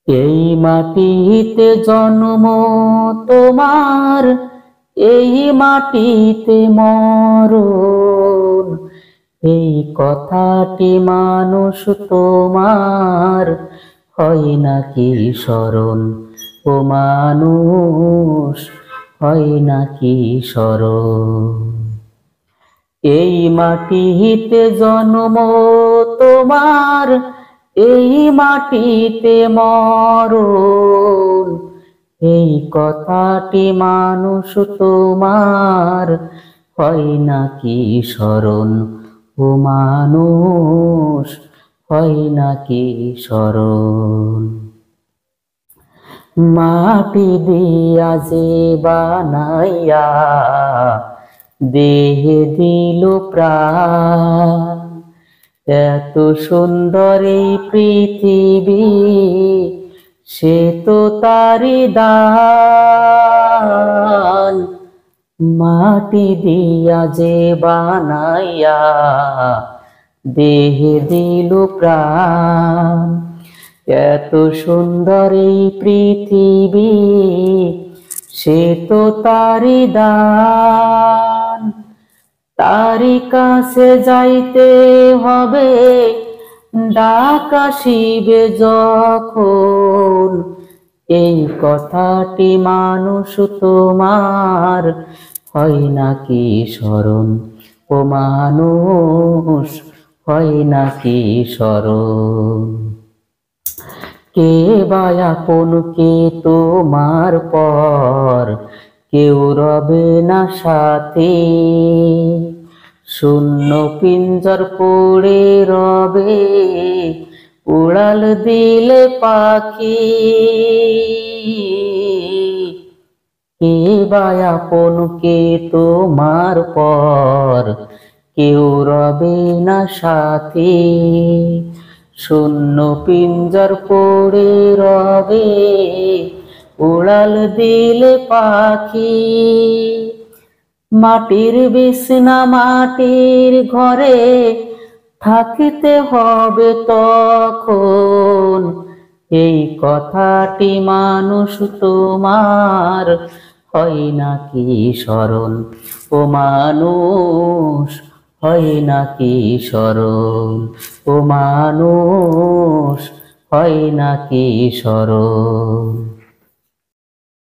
এই মাটিতে জন্ম তোমার, এই মাটিতে মরণ, এই কথাটি মানুষ তোমার হয় নাকি স্মরণ? ও মানুষ হয় নাকি স্মরণ? এই মাটিতে জন্ম তোমার, এই মাটিতে মরণ, এই কথাটি মানুষ তোমার হয় নাকি স্মরণ? ও মানুষ হয় নাকি স্মরণ? মাটি দিয়া যে বানাইয়া দেহে দিল প্রাণ, এত সুন্দর এই পৃথিবী সে তো তারি দান। মাটি দিয়া যে বানাইয়া দেহে দিল প্রাণ, এত সুন্দর এই পৃথিবী সে তো তারি দান। তারি কাছে যাইতে হবে ডাক আসিবে যখন, এই কথাটি মানুষ তোমার হয় নাকি স্মরণ? ও মানুষ হয় নাকি স্মরণ? কে বা আপন, কে তোমার পর, কেউ রবে না সাথে। শূন্য পিঞ্জর পড়ে রবে উড়াল দিলে পাখি। কে বা আপন, কে তোমার পর, কেউ রবে না সাথে। শূন্য পিঞ্জর পড়ে রবে উড়াল দিলে পাখি। মাটির বিছনা মাটির ঘরে থাকিতে হবে তখন, এই কথাটি মানুষ তোমার হয় নাকি স্মরণ? ও মানুষ হয় নাকি স্মরণ? ও মানুষ হয় নাকি স্মরণ?